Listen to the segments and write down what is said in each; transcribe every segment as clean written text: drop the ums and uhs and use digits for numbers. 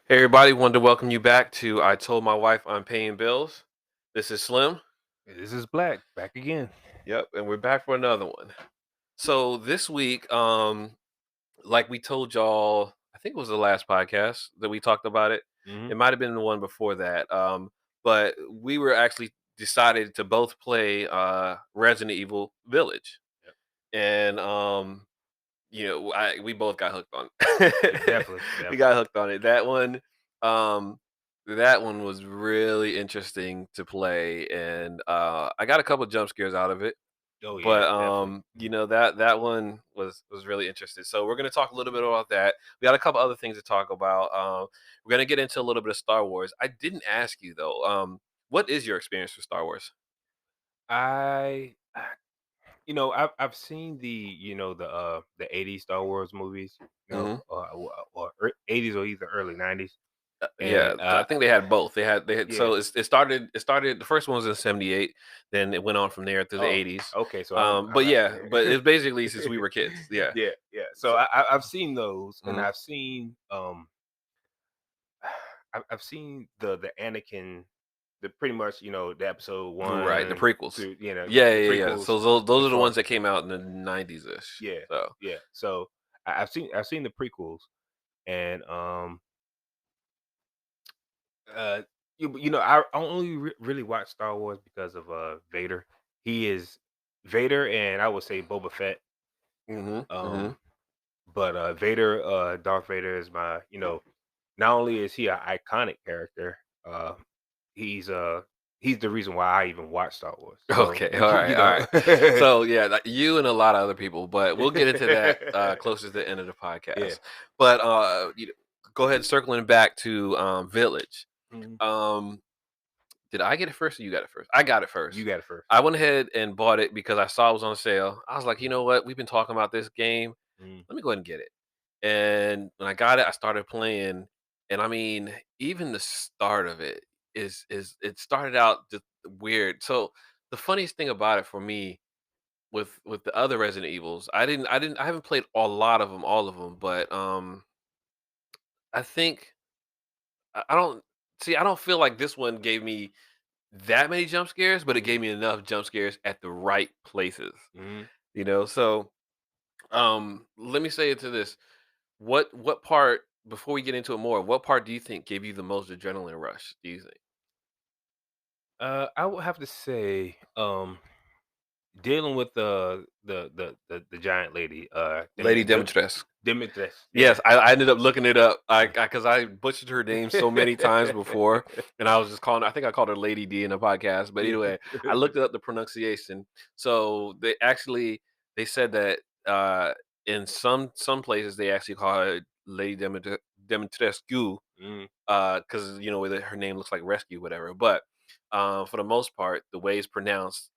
Hey everybody, wanted to welcome you back to I Told My Wife I'm Paying Bills. This is Slim. This is Black back again. Yep, and we're back for another one. So this week, like we told y'all, I think it was the last podcast that we talked about it. hmm It might have been the one before that. But we were actually decided to both play Resident Evil Village. Yep. And we both got hooked on it. Definitely, We definitely. got hooked on it. Um, that one was really interesting to play, and I got a couple jump scares out of it. Oh But yeah, definitely. that one was really interesting. So we're gonna talk a little bit about that. We got a couple other things to talk about. We're gonna get into a little bit of Star Wars. I didn't ask you though. What is your experience with Star Wars? I, I've seen the '80s Star Wars movies, Hmm. or '80s or either early '90s, Yeah, and I think they had both. They had yeah. so it started the first one was in '78, then it went on from there through the Oh, '80s. okay. So But I'm yeah, but actually it's basically since we were kids. Yeah. yeah, yeah. So So, I've seen those, and mhm. I've seen the Anakin, the pretty much the episode Right, the one prequels. to Yeah, the yeah, yeah. prequels So those are the before. ones that came out in the '90s ish. Yeah, So yeah. So I've seen the prequels, and uh I only really watch Star Wars because of Vader. He is Vader, and I would say Boba Fett. hmm hmm Um, but Darth Vader is my not only is he an iconic character, he's uh he's the reason why I even watch Star Wars. So Okay, all right, all right. So yeah, like you and a lot of other people, but we'll get into that closer to the end of the yeah. podcast. But go ahead, circling back to Village. Mhm. Um, Did I get it first or you got it first? I got it You first. got it first. I went ahead and bought it because I saw it was on sale. I was like, you know what? We've been talking about this game. Mhm. Let me go ahead and get it. And when I got it, I started playing. And I mean, even the start of it is it started out just weird. So the funniest thing about it for me with the other Resident Evils, I haven't played a lot of them, all of them, but I think I don't see. I don't feel like this one gave me that many jump scares, but it Mhm. gave me enough jump scares at the right places. Mhm. So let me say it to this. What part before we get into it more, what part do you think gave you the most adrenaline rush, do you think? I would have to say, dealing with the giant lady, Lady Demetress. Demetres, yeah. Yes, I ended up looking it up. Because I butchered her name so many times before, and I was just calling. I think I called her Lady D in the podcast. But Yeah. anyway, I looked up the pronunciation. So they said that in some places they actually call her Lady Demetrescu Mhm. because her name looks like rescue, whatever. But for the most part, the way it's pronounced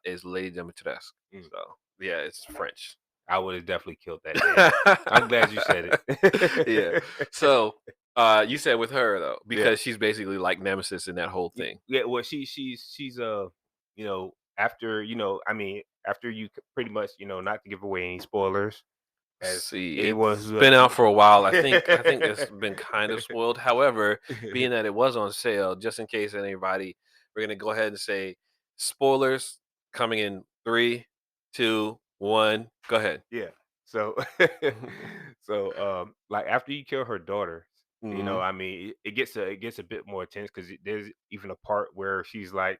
is Lady Demetrescu. Mm. So yeah, it's French. I would have definitely killed that name. I'm glad you said Yeah. it. So, you said with her though, Yeah. because she's basically like nemesis in that whole thing. Yeah, well, she's after after you pretty much not to give away any spoilers, as See, anyone it's who been out for a while. I think it's been kind of spoiled. However, being that it was on sale, just in case anybody, we're gonna go ahead and say spoilers coming in 3, 2, 1. Go ahead. yeah. So like after you kill her daughter, Hmm. it gets a bit more intense because there's even a part where she's like,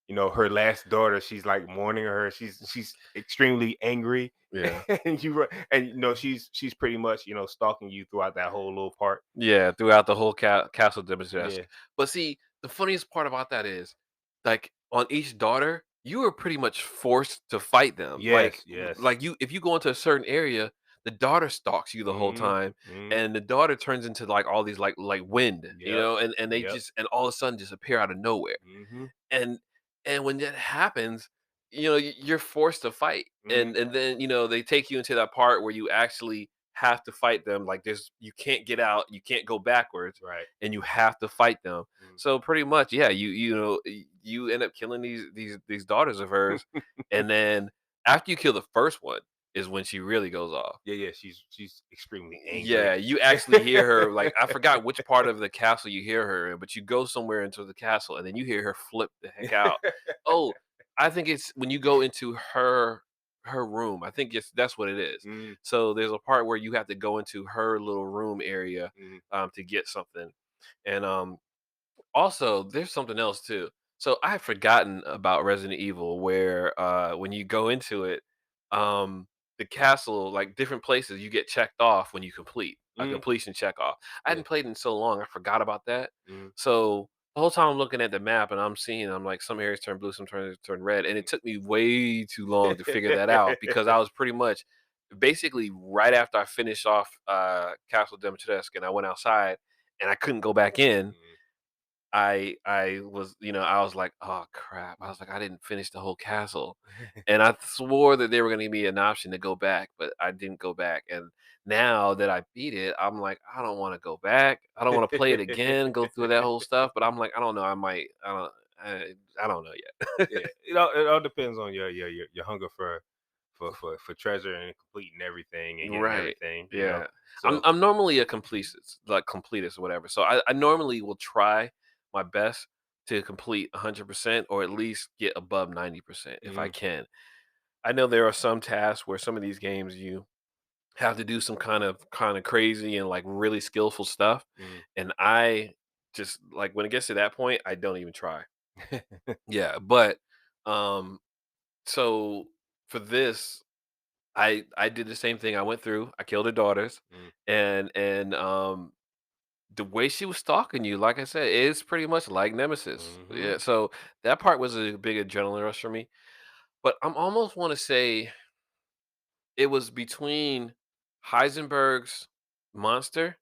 her last daughter, she's like mourning her. She's extremely angry, Yeah. and she's pretty much stalking you throughout that whole little part. Yeah, throughout the whole castle Dimitrescu. Yeah. But see, the funniest part about that is, like, on each daughter, you are pretty much forced to fight them. Yes. Yes. If you go into a certain area, the daughter stalks you the whole hmm time, hmm and the daughter turns into like all these like wind, Yep. and they Yep. just and all of a sudden just appear out of nowhere. hmm And when that happens, you're forced to fight, hmm and then they take you into that part where you actually have to fight them. Like you can't get out, you can't go backwards, Right. and you have to fight them. Mm. So pretty much, yeah, you end up killing these daughters of hers, and then after you kill the first one, is when she really goes off. Yeah, yeah, she's extremely Yeah, angry. you actually hear her, like, I forgot which part of the castle you hear her in, but you go somewhere into the castle, and then you hear her flip the heck out. Oh, I think it's when you go into her room. I think that's what it is. Mm, So there's a part where you have to go into her little room area, mm, to get something, and, also, there's something else too. So I had forgotten about Resident Evil where when you go into it, the castle, like different places, you get checked off when you complete a mm, completion check off. I yeah, hadn't played in so long, I forgot about that. mm, So the whole time I'm looking at the map and I'm like, some areas turn blue, some turn red. And it took me way too long to figure that out because I was pretty much basically right after I finished off Castle Dimitrescu and I went outside and I couldn't go back in. mm, I was, I was like, "Oh, crap." I mm. was like, "I didn't finish the whole castle." And I swore that they were gonna give me an option to go back, but I didn't go back, and now that I beat it, I'm like, "I don't wanna go back. I don't wanna play it again, go through that whole stuff," but I'm like, "I don't know, I don't know yet." Yeah, it all depends on your hunger for treasure and completing everything and getting Right. everything, you know? Yeah. I'm So I'm normally a completist, like completist or whatever. So I normally will try my best to complete 100% or at least get above 90% if I mhm, can. I know there are some tasks where some of these games you have to do some kind of crazy and like really skillful stuff. mhm. And I just like when it gets to that point, I don't even try. Yeah. But um so for this I did the same thing. I went through, I killed her daughters, Mm, and the way she was stalking you, like I said, is pretty much like Nemesis. Yeah, mhm. so that part was a big adrenaline rush for me. But I'm almost want to say it was between Heisenberg's monster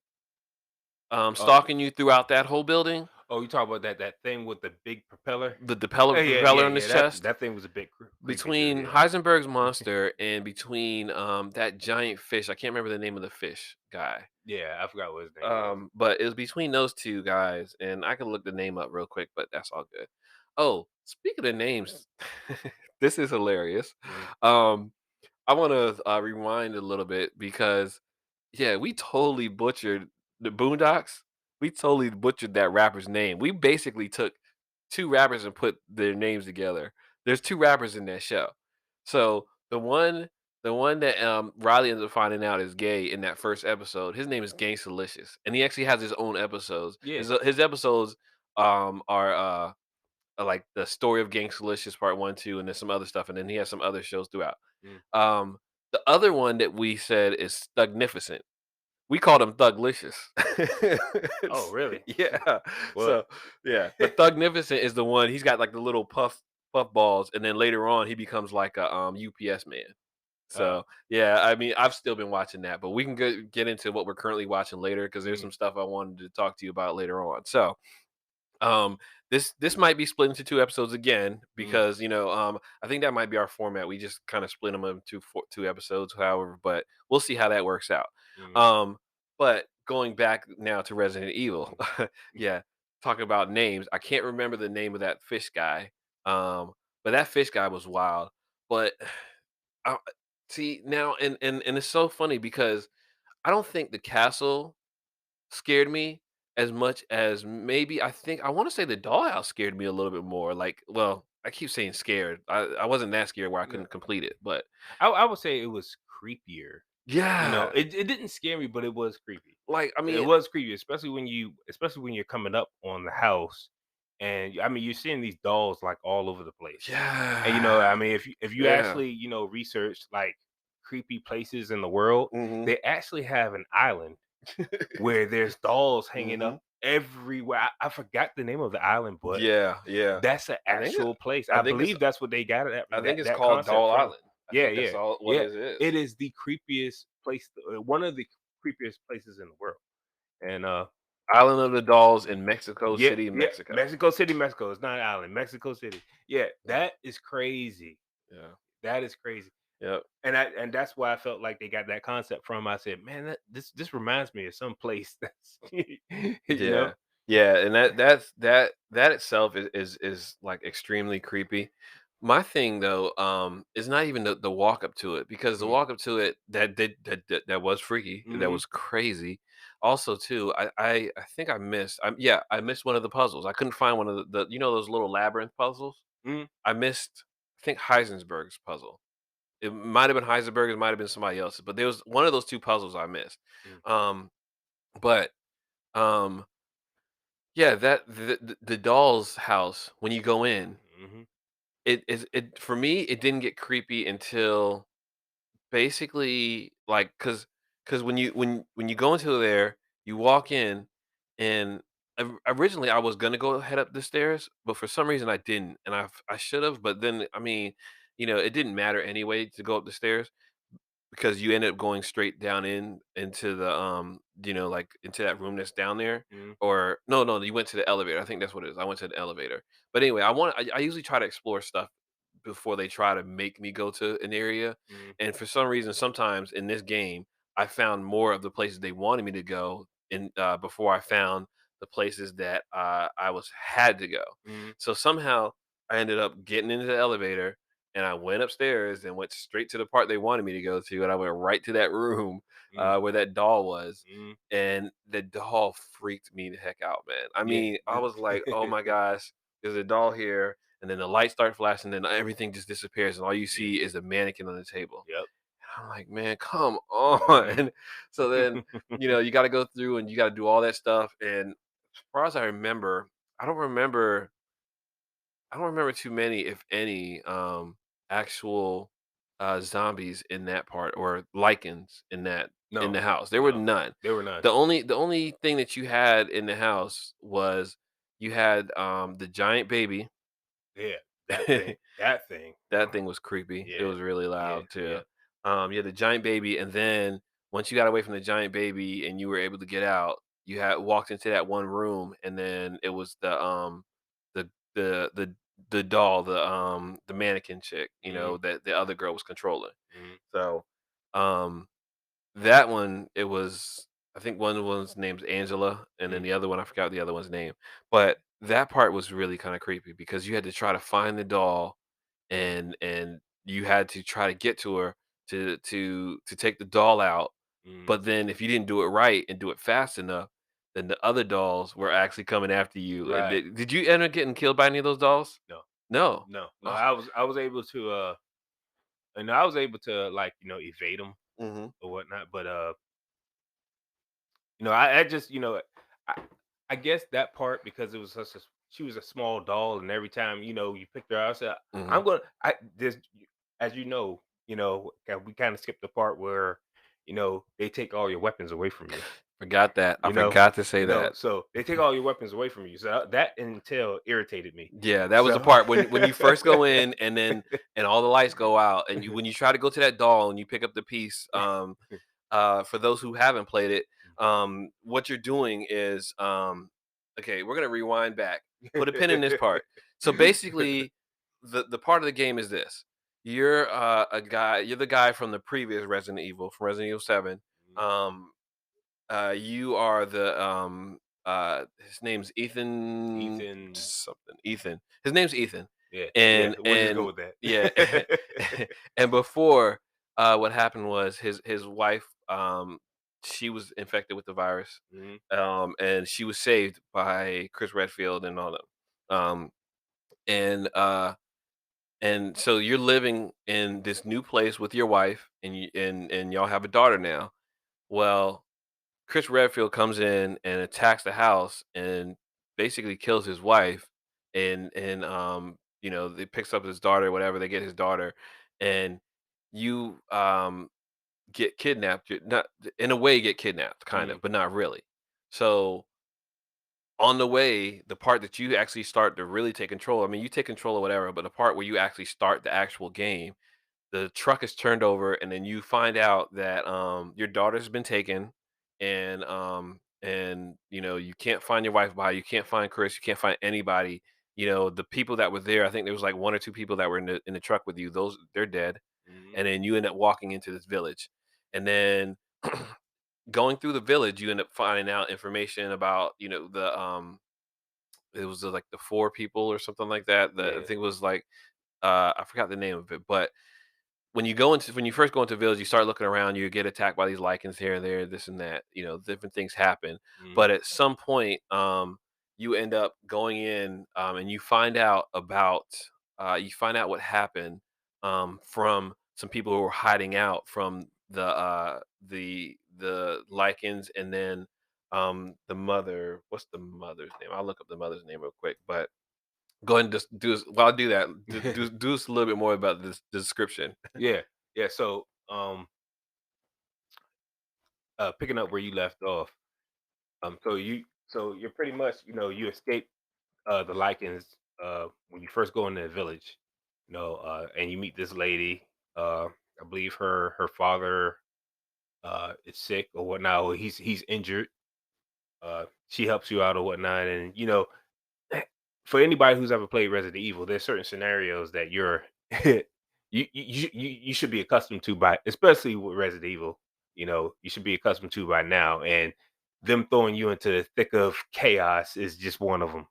Oh, stalking you throughout that whole building, oh, you talk about that thing with the big propeller? the Oh, yeah, yeah, propeller on his yeah, that chest. that thing was a bit creepy too, Between yeah. Heisenberg's monster and between that giant fish, I can't remember the name of the fish guy. Yeah, I forgot what his name was. But it was between those 2 guys, and I can look the name up real quick, but that's all good. Oh, speaking of names, this is hilarious. Mhm. Um, I wanna, rewind a little bit because, yeah, we totally butchered the Boondocks. We totally butchered that rapper's name. We basically took 2 rappers and put their names together. There's 2 rappers in that show. So, the one that, Riley ends up finding out is gay in that first episode, his name is Gangsta-licious, and he actually has his own episodes. Yeah. His episodes, are like the story of Gangsta-licious part 1, 2, and then some other stuff, and then he has some other shows throughout. Mm. Um, the other one that we said is Thugnificent. We called him Thuglicious. Oh, really? Yeah. Well So, yeah, but Thugnificent is the one he's got, like, the little puff balls, and then later on, he becomes like a, UPS man. uh, So, yeah, I mean, I've still been watching that, but we can get into what we're currently watching later because there's mm, some stuff I wanted to talk to you about later on. So, um, this might be split into 2 episodes again mm, because, I think that might be our format. We just kinda split them into 2 episodes, however, but we'll see how that works out. mm, Um, but going back now to Resident Evil, mm, yeah, talking about names, I can't remember the name of that fish guy, but that fish guy was wild. But, uh, see, now and it's so funny because I don't think the castle scared me as much as maybe I wanna say the dollhouse scared me a little bit more, like well, I keep saying scared. I wasn't that scared where I no. couldn't complete it, but I would say it was creepier. You know, yeah, it didn't scare me, but it was creepy. like, I It mean was creepy, especially when you're coming up on the house, and I mean, you're seeing these dolls like all over the place. And I yeah, mean, if you yeah. actually research like creepy places in the world, Mhm. they actually have an island where there's dolls hanging up Mhm. everywhere. I forgot the name of the island, but Yeah, yeah. that's an I think it actual place. I I think it's believe that's what they got that I that think it's that called concept Doll from. Island. I Yeah, think yeah, that's all what yeah. it is. It is the creepiest place, one of the creepiest places in the world. And Island of the Dolls in Mexico yeah, City, yeah, Mexico. Mexico City, Mexico. It's not an island, Mexico City. Yeah, Mm, that is crazy. yeah. That is crazy. Yep. And that's why I felt like they got that concept from. I said, man, this reminds me of some place that's you know. Yeah. Yeah, and that itself is like extremely creepy. My thing though, is not even the walk up to it, because the Mm, walk up to it that was freaky, that mhm, was crazy. Also, too, I think I missed. Yeah, I missed one of the puzzles. I couldn't find one of the those little labyrinth puzzles. mhm, I missed. I think Heisenberg's puzzle. It might have been Heisenberg. It might have been somebody else's, but there was one of those two puzzles I missed. mm, Um, but um, yeah, the doll's house when you go in, mhm, it for me it didn't get creepy until basically, like, cause when you go into there, you walk in, and originally I was gonna go head up the stairs, but for some reason I didn't, and I should have, but then I mean, it didn't matter anyway to go up the stairs, because you end up going straight down into the, like, into that room that's down there, mhm, or no, you went to the elevator. I think that's what it is. I went to the elevator. But anyway, I usually try to explore stuff before they try to make me go to an area, mhm, and for some reason, sometimes in this game, I found more of the places they wanted me to go before I found the places that I was had to go. mhm, So somehow I ended up getting into the elevator, and I went upstairs and went straight to the part they wanted me to go to, and I went right to that room, mm, where that doll was, mhm. and the doll freaked me the heck out, man. I Yeah. mean, I was like, "Oh my gosh, there's a doll here," and then the lights start flashing, then everything just disappears, and all you Yeah. see is a mannequin on the table. Yep. And I'm like, "Man, come Mhm. on." So then, you gotta go through and you gotta do all that stuff, and as far as I remember, I don't remember I don't remember too many, if any, actual, zombies in that part, or lichens in No, the house. There were no, none. there were none. The only thing that you had in the house was you had, the giant baby. Yeah, that thing. That thing was creepy. It Yeah, was really yeah, loud too. yeah. You had the giant baby, and then once you got away from the giant baby and you were able to get out, you had walked into that one room, and then it was the the the the doll, the mannequin chick, Mhm, that the other girl was controlling. mhm, So, um that one, it was, I think one of the one's name's Angela, and then mhm, the other one, I forgot the other one's name. But that part was really kinda creepy, because you had to try to find the doll, and you had to try to get to her to take the doll out. mhm. But then if you didn't do it right and do it fast enough, then the other dolls were actually coming after you. And Right. did you end up getting killed by any of those dolls? No, No. no, no. Oh, I was able to, and I was able to, like, evade them mhm. or whatnot, but, I just, I I guess that part, because it was such a she was a small doll, and every time, you picked her out, I said, Mhm. "I'm gonna." I this As we kind of skipped the part where, they take all your weapons away from you. Forgot that. I You know, forgot to say that. so they take all your weapons away from you. So that until irritated me. Yeah, that was the So part when you first go in, and all the lights go out, and when you try to go to that doll and you pick up the piece, for those who haven't played it, what you're doing is, okay, we're gonna rewind back. Put a pin in this part. So basically, the part of the game is this: you're you're the guy from the previous Resident Evil, from Resident Evil 7. Um, you are his name's Ethan Ethan, something. Ethan. His name's Ethan. yeah, yeah. And We'll just go with yeah, that. and before, what happened was his wife, she was infected with the virus, Mhm, and she was saved by Chris Redfield and all them. And and so you're living in this new place with your wife, and y'all have a daughter now. Well, Chris Redfield comes in and attacks the house and basically kills his wife, and they picks up his daughter, whatever, they get his daughter, and you get kidnapped. Not in a way, get kidnapped, kind mhm, of, but not really. So on the way, the part that you actually start to really take control, I mean, you take control of whatever, but the part where you actually start the actual game, the truck is turned over, and then you find out that your daughter's been taken, and you can't find your wife, by you can't find Chris, you can't find anybody. The people that were there, I think there was like one or two people that were in the truck with you, those, they're dead. mhm, And then you end up walking into this village, and then going through the village, you end up finding out information about, the it was like the four people or something like that, I yeah. think it was like, I forgot the name of it, but when you first go into village, you start looking around, you get attacked by these lichens here and there, this and that, different things happen. Mhm. But at some point, you end up going in, and you find out what happened, from some people who were hiding out from the lichens, and then the mother. What's the mother's name? I'll look up the mother's name real quick, but go ahead and just do this. While I do that, do us a little bit more about this description. Yeah, yeah. So, picking up where you left off. So you're pretty much, you escape the lichens when you first go into the village, and you meet this lady. I believe her father is sick or whatnot, or he's injured. She helps you out or whatnot, and for anybody who's ever played Resident Evil, there's certain scenarios that you're you should be accustomed to by, especially with Resident Evil. You should be accustomed to by now, and them throwing you into the thick of chaos is just one of them.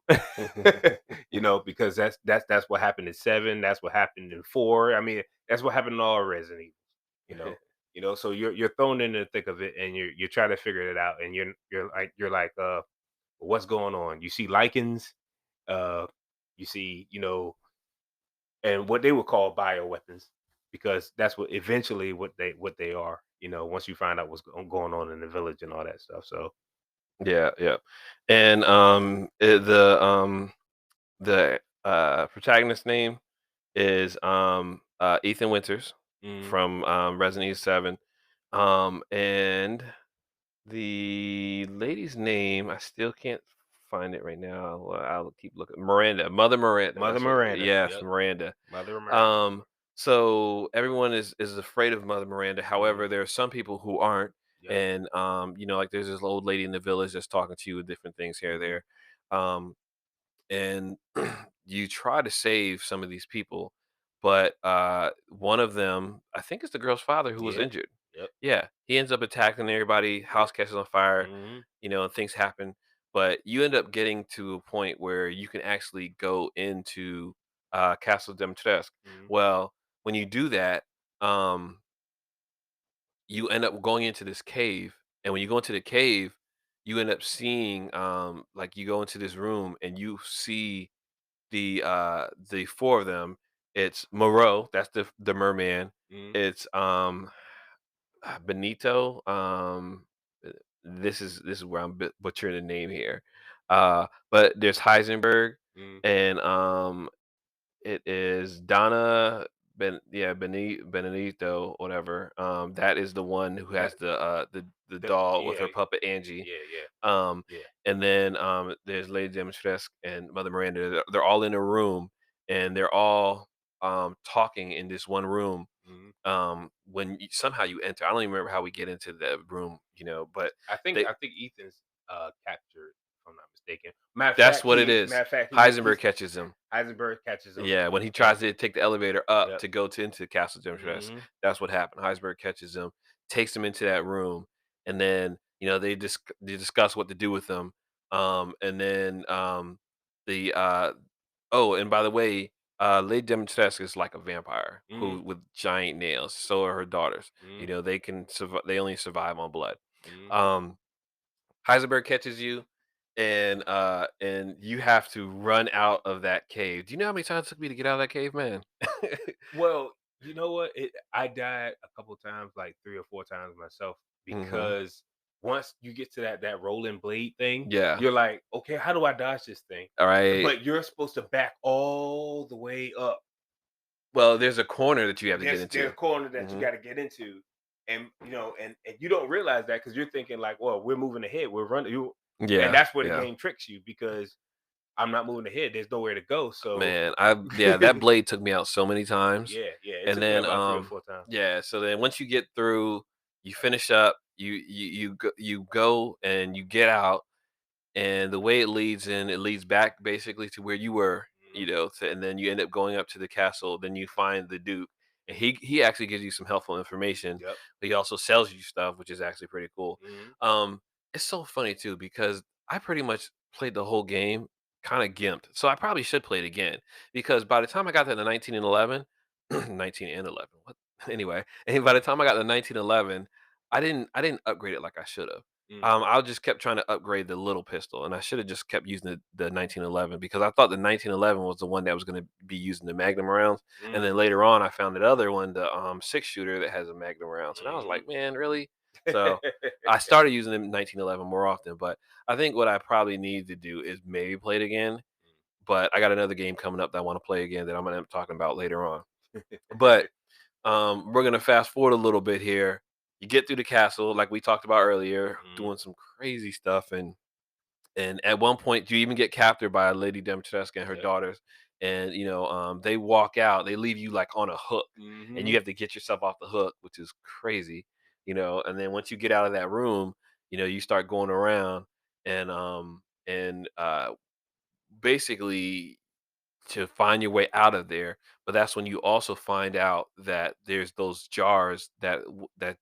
Because that's what happened in 7. That's what happened in 4. I mean, that's what happened in all Resident Evil. You know, so you're thrown in the thick of it, and you're trying to figure it out, and you're like, what's going on? You see lichens, uh, you see, and what they would call bioweapons, because that's what eventually what they are. Once you find out what's going on in the village and all that stuff. So, Yeah, yeah. And the protagonist name is Ethan Winters mhm, from Resident Evil 7. And the lady's name, I still can't find it right now. I'll keep looking. Miranda, Mother Miranda. Mother That's what. Miranda. Yes, Yep, Miranda. Mother Miranda. Um, so everyone is afraid of Mother Miranda. Hmm. However, there are some people who aren't, Yep. and like there's this old lady in the village that's talking to you with different things here or Hmm. there, um, and you try to save some of these people, but one of them, I think, it's the girl's father who was Yeah. injured. Yep. Yeah, he ends up attacking everybody. Yep. House catches on fire, Hmm. and things happen. But you end up getting to a point where you can actually go into Castle Dimitrescu. Hmm. Well, when you do that, um, you end up going into this cave, and when you go into the cave, you end up seeing, like, you go into this room and you see the four of them. It's Moreau, that's the merman. Hmm. It's Benito. Uh, this is where I'm butchering the name here. But there's Heisenberg, Hmm. and it is Donna Benito, whatever. That is the one who That has the doll with yeah, her puppet Angie. yeah, yeah, Um, yeah. and then there's Lady Dimitrescu and Mother Miranda. They're all in a room, and they're all talking in this one room. Hmm. When somehow you enter, I don't even remember how we get into the room, but I think they I think Ethan's captured, if I'm not mistaken. Matter of that's fact, what it he is. matter of fact Heisenberg he's catches him. Heisenberg catches him. Yeah, when he And tries to take the elevator up yep. to go to into Castle Dimitrescu, Hmm. that's what happened. Heisenberg catches him, takes him into that room, and then they discuss what to do with him. And then the oh, and by the way, Lady Dimitrescu is like a vampire Hmm. who with giant nails. So are her daughters. Hmm. They can survive. They only survive on blood. Hmm. Um, Heisenberg catches you, and you have to run out of that cave. Do you know how many times it took me to get out of that cave, man? Well, you know what? I died a couple times, like 3 or 4 times myself, Mhm. because once you get to that rolling blade thing, Yeah. you're like, okay, how do I dodge this thing? Alright. But you're supposed to back all the way up. Well, there's a corner that you have to get There's a into. corner that you Mhm. got to get into, and and you don't realize that because you're thinking like, well, we're moving ahead, we're running, and Yeah, that's where the yeah. game tricks you because I'm not moving ahead. There's nowhere to go. So, Man, that blade took me out so many times, yeah, yeah, it and took me then, about 3 or 4 times. yeah, so then once you get through, you finish up, you go and you get out, and the way it leads back basically to where you were, Mhm. and then you end up going up to the castle. Then you find the Duke, and he actually gives you some helpful information, Yep. but he also sells you stuff, which is actually pretty cool. Mhm. Um, it's so funny too because I pretty much played the whole game. kind of gimped. So I probably should play it again because by the time I got to the 19 and 11, 19 and 11, what? Anyway, and by the time I got to 1911, I didn't upgrade it like I should have. Mm, I just kept trying to upgrade the little pistol, and I should have just kept using the 1911 because I thought the 1911 was the one that was going to be using the Magnum rounds, and then mhm, later on I found that other one, the six shooter that has a Magnum rounds, and I was mhm. like, man, really? So I started using the 1911 more often, but I think what I probably need to do is maybe play it again. But I got another game coming up that I want to play again that I'm gonna end up talking about later on. But we're gonna fast forward a little bit here. You get through the castle, like we talked about earlier, Mhm. doing some crazy stuff, and at one point you even get captured by Lady Demetreska and her Yep. daughters, and they walk out, they leave you like on a hook, and you Mhm. have to get yourself off the hook, which is crazy, and then once you get out of that room, you start going around and basically to find your way out of there. But that's when you also find out that there's those jars that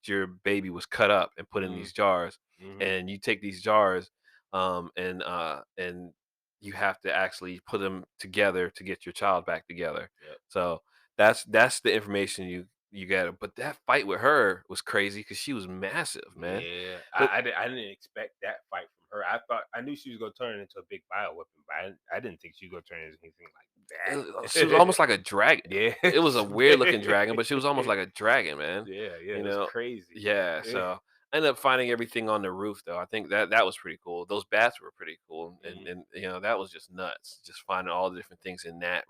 your baby was cut up and put in Mhm. these jars, Mhm. and you take these jars, and you have to actually put them together to get your child back together. Yep. So that's the information you get. But that fight with her was crazy because she was massive, man. Yeah, But I didn't expect that fight from her. I knew she was gonna turn into a big bioweapon, but I didn't think she was gonna turn into anything like she was almost like a dragon. that. It was a Yes. weird looking dragon, but she was almost like a dragon, man. Yeah, yeah, You that's know? crazy. Yeah, so I ended up finding everything on the roof though. I think that was pretty cool. Those bats were pretty cool. And Mhm, and that was just nuts. Just finding all the different things in that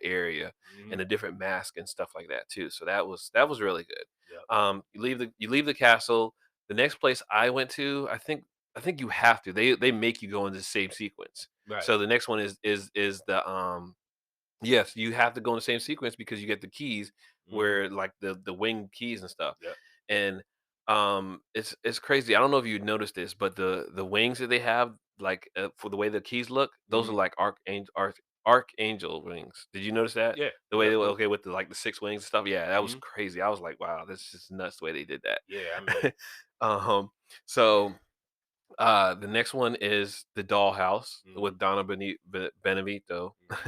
area and mhm, the different masks and stuff like that too. So that was really good. yep, You leave the castle. The next place I went to, I think you have to. They make you go into the same sequence. right. So the next one is the yes, you have to go in the same sequence because you get the keys Mhm, where like the wing keys and stuff. yep, And it's crazy. I don't know if you noticed this, but the wings that they have, like for the way the keys look, those are mhm, like archangel wings. Did you notice that? yeah, The way yep, they were yep, okay with the like the six wings and stuff. Yeah, that was mhm, crazy. I was like, wow, this is just nuts the way they did yeah, I mean, that. So the next one is The Dollhouse mhm, with Donna Benevito. mhm,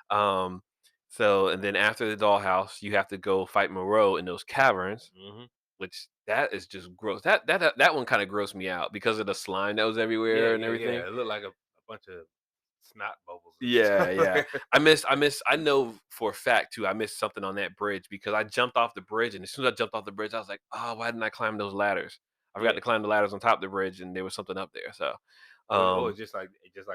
um, so and then after The Dollhouse, you have to go fight Moreau in those caverns, mhm. which that is just gross. That one kind of grossed me out because of the slime that was Yeah, everywhere and yeah, everything. yeah. It looked like a bunch of snot bubbles and Yeah, yeah. stuff. I know for a fact too, I missed something on that bridge because I jumped off the bridge, and as soon as I jumped off the bridge, I was like, "Oh, why didn't I climb those ladders?" I forgot Yeah. to climb the ladders on top of the bridge, and there was something up there. So, Or um, just like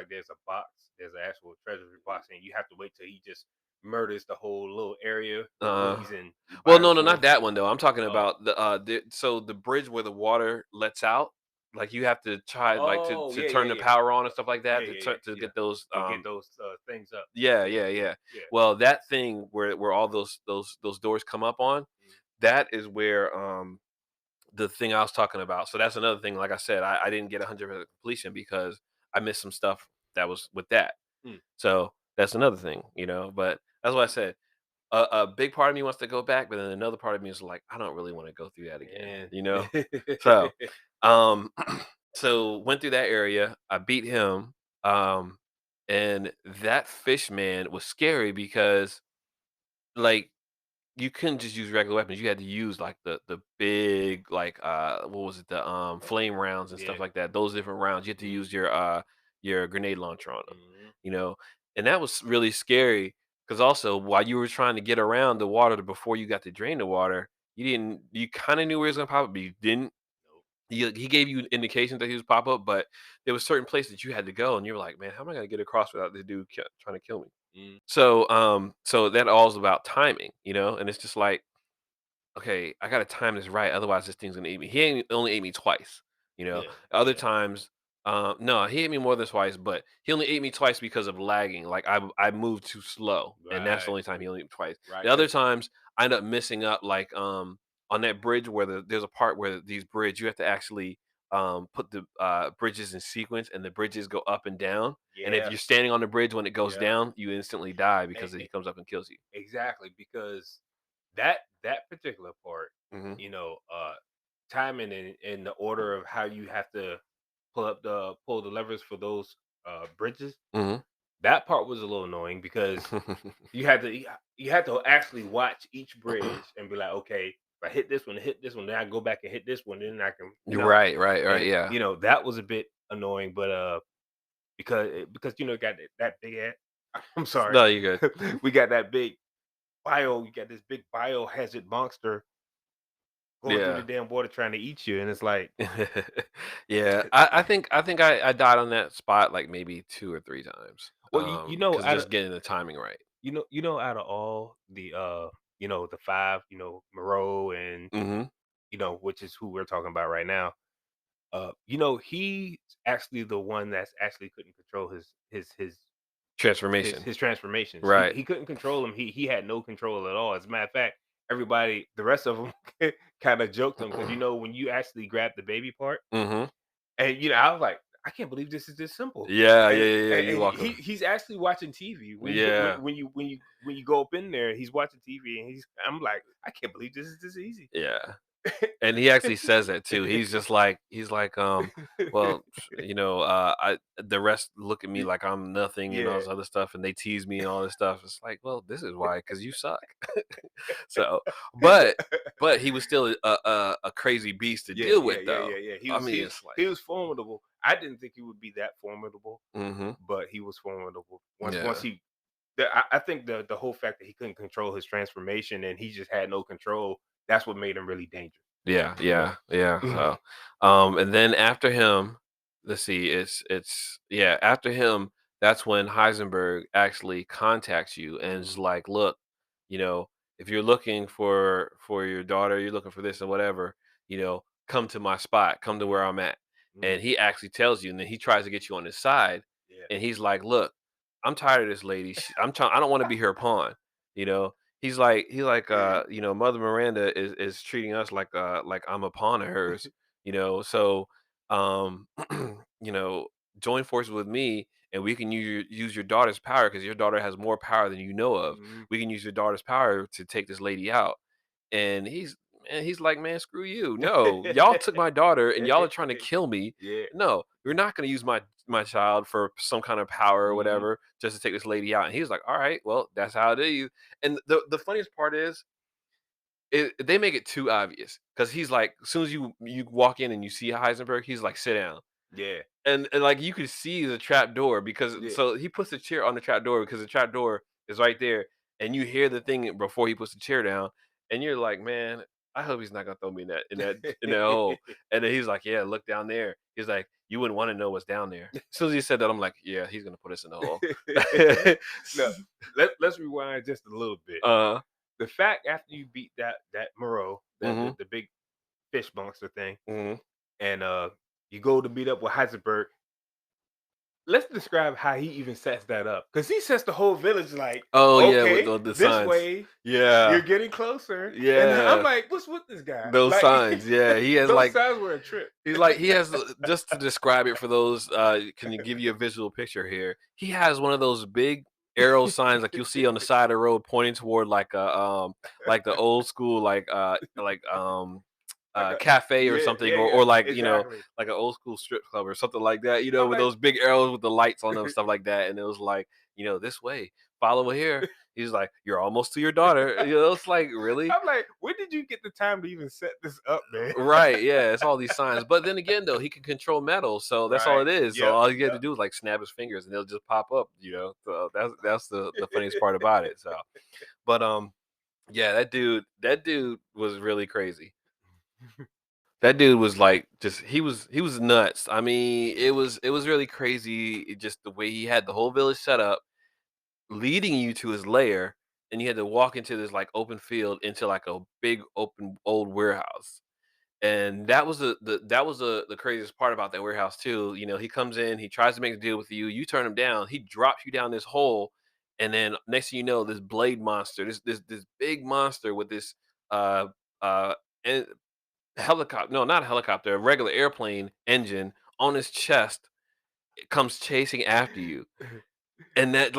there's a box, there's an actual treasury box, and you have to wait till he just murders the whole little area when uh he's in well, by no, no, not himself. that one though. I'm talking Oh, about the bridge where the water lets out. Like you have to try like to oh, to yeah, turn yeah, the yeah, power on and stuff like yeah, that to yeah, yeah, to yeah. get those To get those things up. yeah, Yeah, yeah, yeah, yeah. yeah. Well, that thing where all those doors come up on, Mm, that is where the thing I was talking about. So that's another thing. Like I said, I didn't get 100% completion because I missed some stuff that was with that. mm, So that's another thing. But that's what I said. A big part of me wants to go back, but then another part of me is like, I don't really want to go through that again. man. So, um, so went through that area. I beat him, um, and that fish man was scary because like you couldn't just use regular weapons. You had to use like the big like what was it, the flame rounds and stuff Yeah. like that. Those different rounds. You had to Mm, use your grenade launcher on them. mhm, You know, and that was really scary because also while you were trying to get around the water before you got to drain the water, you kind of knew where it was gonna pop up, but you didn't. nope. He gave you indications that he was pop up, but there was certain places you had to go, and you were like, man, how am I gonna get across without this dude trying to kill me? Mm, So that all's about timing, and it's just like, okay, I gotta time this right, otherwise this thing's gonna eat me. He only ate me twice, you know. yeah, Other yeah. times, no, he ate me more than twice, but he only ate me twice because of lagging. Like I moved too slow, and that's the Right, only time he only ate me twice. right. The other Because times, I end up missing up, like on that bridge where there's a part where these bridge you have to actually put the bridges in sequence, and the bridges go up and down. And if yeah, you're standing on the bridge when it goes yeah. down, you instantly die because he And, comes up and kills you. exactly, because that particular part, Hmm. timing in the order of how you have to pull the levers for those bridges, Hmm. That part was a little annoying because you had to actually watch each bridge and be like, okay, if I hit this one, then I go back and hit this one, then I can, You're right, right, right, and yeah. that was a bit annoying, but because got that big ass. I'm sorry, No, you're good. we got that big you got this big biohazard monster going through the Yeah. damn water trying to eat you, and it's like, Yeah, I think I died on that spot, like, maybe 2 or 3 times, well, because just getting the timing right. out of all the the five, Moreau and Mhm. which is who we're talking about right now. He's actually the one that's actually couldn't control Transformation. his transformations. He Right. he couldn't control them. He had no control at all. As a matter of fact, everybody, the rest of them, kind of joked him because when you actually grab the baby part, Mhm. and I was like, I can't believe this is this simple. Yeah, yeah, And yeah, yeah, and, you and walk 'em. he's actually watching TV when you when, Yeah. when you when you when you go up in there. He's watching TV, and I'm like, I can't believe this is this easy. Yeah. And he actually says that too. He's like, well, I the rest look at me like I'm nothing and all Yeah. this other stuff, and they tease me and all this stuff. It's like, well, this is why, because you suck. So, but he was still a crazy beast to Yeah, deal yeah, with, yeah, though. yeah, yeah. He I was mean, he it's like, he was formidable. I didn't think he would be that formidable, hmm but he was formidable. Once yeah, he, I think the whole fact that he couldn't control his transformation and he just had no control. That's what made him really dangerous. yeah, You know. yeah, yeah. So, and then after him, let's see, it's yeah, after him, that's when Heisenberg actually contacts you and is Mhm, like, look, you know, if you're looking for your daughter, you're looking for this and whatever, come to my spot, come to where I'm at. mhm. And he actually tells you, and then he tries to get you on his side, Yeah. and he's like, look, I'm tired of this lady. I'm trying. I don't want to be her pawn. You know, Mother Miranda is treating us like I'm a pawn of hers, So, um, you know, join forces with me, and we can use your daughter's power because your daughter has more power than you know of. Mhm. We can use your daughter's power to take this lady out. And he's like, man, screw you. No, y'all took my daughter, and y'all are trying to kill me. Yeah. No, we're not going to use my child for some kind of power or Mhm. whatever just to take this lady out. And he's like, all right, well, that's how it is. And the funniest part is, they make it too obvious because he's like, as soon as you walk in and you see Heisenberg, he's like, sit down, Yeah. and like you can see the trap door because Yeah. so he puts the chair on the trap door because the trap door is right there, and you hear the thing before he puts the chair down, and you're like, man, I hope he's not gonna throw me in that hole. And then he's like, yeah, look down there. He's like, you wouldn't want to know what's down there. As soon as he said that, I'm like, yeah, he's gonna put us in the hole. No, let's rewind just a little bit. uh, The fact after you beat that Moreau, the, mm-hmm, the the big fish monster thing, mm-hmm. and you go to meet up with Heisenberg. Let's describe how he even sets that up, because he sets the whole village like, Oh yeah, with okay, the this signs. way, you're Yeah, getting closer, and I'm yeah. like, what's with this guy? Those Like, signs, yeah, he has, those like signs were a trip. he has just to describe it for those, can you give you a visual picture here? He has one of those big arrow signs like you'll see on the side of the road pointing toward like the old school, Like a cafe or yeah, something, yeah, or yeah, like, exactly. like an old school strip club or something like that, I'm with like, those big arrows with the lights on them, stuff like that, and it was like, this way, follow here. He's like, "You're almost to your daughter." It's like, really? I'm like, when did you get the time to even set this up, man? Right, yeah, it's all these signs. But then again, though, he can control metal, so that's all Right. it is. So Yep. all you have to Yep. do is like snap his fingers and they'll just pop up. So that's the funniest part about it. So, but yeah, that dude was really crazy. That dude was like, just he was nuts. I mean, it was really crazy, just the way he had the whole village set up, leading you to his lair, and you had to walk into this like open field into like a big open old warehouse. And that was the craziest part about that warehouse too. He comes in, he tries to make a deal with you, you turn him down, he drops you down this hole, and then next thing you know, this blade monster, this big monster with this uh uh en- helicopter, no, not a helicopter, a regular airplane engine on his chest, it comes chasing after you. And that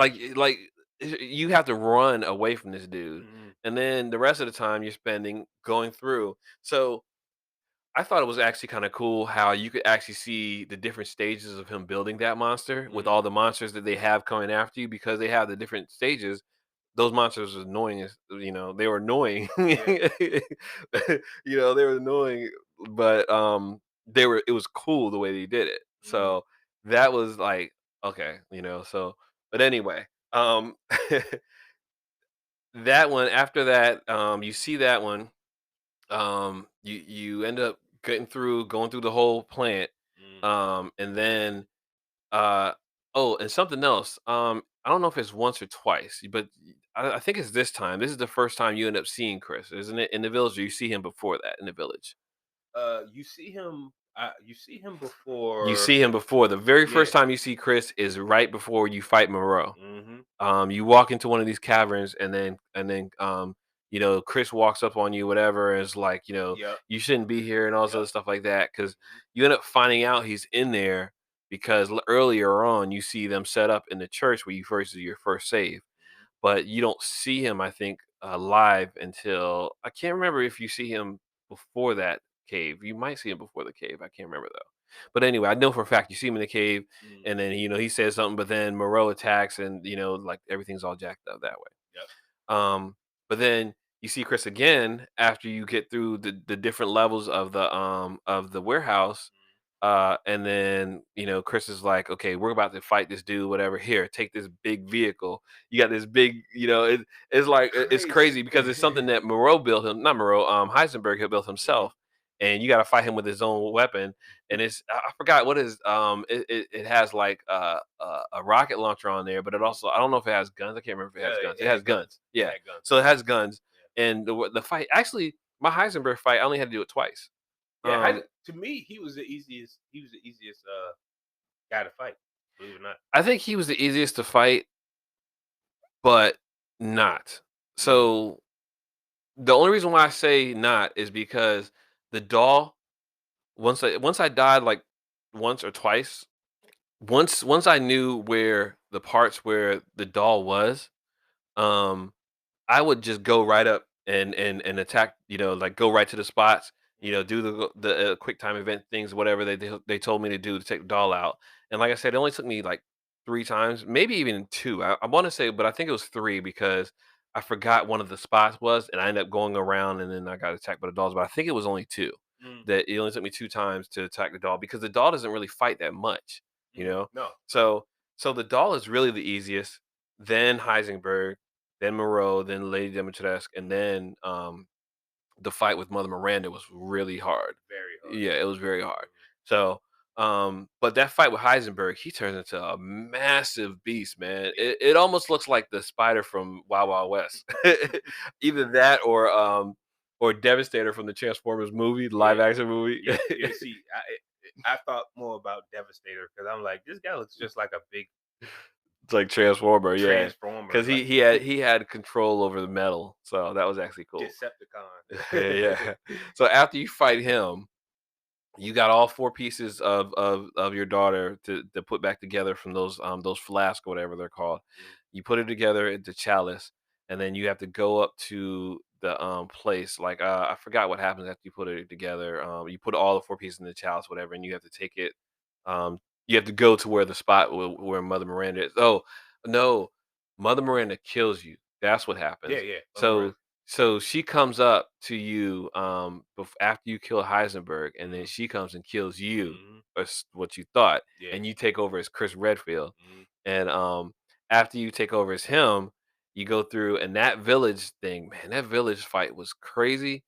you have to run away from this dude. Mhm. And then the rest of the time you're spending going through. So I thought it was actually kind of cool how you could actually see the different stages of him building that monster with Mhm. all the monsters that they have coming after you because they have the different stages. Those monsters were annoying as they were annoying. Yeah. They were annoying, but it was cool the way they did it. Mhm. So that was like okay, so but anyway, that one after that, you see that one, you end up going through the whole plant, Mm. and then uh oh, and something else. I don't know if it's once or twice, but I think it's this time. This is the first time you end up seeing Chris, isn't it? In the village, or you see him before that in the village. You see him You before. see him before. The very Yeah. first time you see Chris is right before you fight Moreau. Mhm. You walk into one of these caverns, Chris walks up on you, whatever, and is like, Yep. you shouldn't be here and all this Yep. other stuff like that. Because Mhm. you end up finding out he's in there because earlier on you see them set up in the church where you first do your first save, Mhm. but you don't see him, I think, live until I can't remember if you see him before that cave. You might see him before the cave. I can't remember though. But anyway, I know for a fact you see him in the cave, Mm. and then he says something, but then Moreau attacks, and like everything's all jacked up that way. Yep. But then you see Chris again after you get through the different levels of the warehouse. Mhm. And then Chris is like, okay, we're about to fight this dude, whatever. Here, take this big vehicle. You got this big, it's like it's Crazy. crazy because it's something that Moreau built him, not Moreau, Heisenberg had built Mhm. himself, and you got to fight him with his own weapon. And I forgot what is it has like a rocket launcher on there, but it Mhm. also I don't know if it has guns. I can't remember if it has Yeah, guns. it It has had guns. guns. It Yeah, had guns. so it has guns. Yeah. And the fight actually, my Heisenberg fight, I only had to do it twice. Yeah, Um, to me, he was the easiest. He was the easiest guy to fight. Believe it or not. I think he was the easiest to fight, but not. Mm. So the only reason why I say not is because the doll, once I died like once or twice, once I knew where the parts where the doll was, um I would just go right up and attack, like go right to the spots, do the quick time event things, whatever they told me to do to take the doll out. And like I said, it only took me like 3 times, maybe even two. I want to say, but I think it was three because I forgot one of the spots was, and I ended up going around, and then I got attacked by the dolls. But I think it was only two. Mm. That it only took me 2 times to attack the doll because the doll doesn't really fight that much, you Mm. know. No, no. So the doll is really the easiest. Then Heisenberg, then Moreau, then Lady Dimitrescu, and Mhm. then the fight with Mother Miranda was really hard. Very hard. Yeah, it was very hard. Mhm. So, but that fight with Heisenberg, he turns into a massive beast, man. Yeah. It almost looks like the spider from Wild Wild West. Either that or Devastator from the Transformers movie, the live Yeah. action movie. Yeah. Yeah. See, I thought more about Devastator because I'm like, this guy looks just like a big It's like Transformer, yeah. transformer, Because like he had control over the metal, so that was actually cool. Decepticon. Yeah. So after you fight him, you got all 4 pieces of your daughter to put back together from those flasks or whatever they're called. Mm. You put it together into chalice, and then you have to go up to the place. Like I forgot what happens after you put it together. You put all the 4 pieces in the chalice, whatever, and you have to take it. You have to go to where the spot where Mother Miranda is. Oh no, Mother Miranda kills you. That's what Yeah, happens. yeah. Mother So Miranda. she comes up to you after you kill Heisenberg, and then Mhm. she comes and kills you, Mhm. or what you thought, Yeah. and you take over as Chris Redfield. Mhm. And after you take over as him, you go through, and that village thing, man, that village fight was crazy.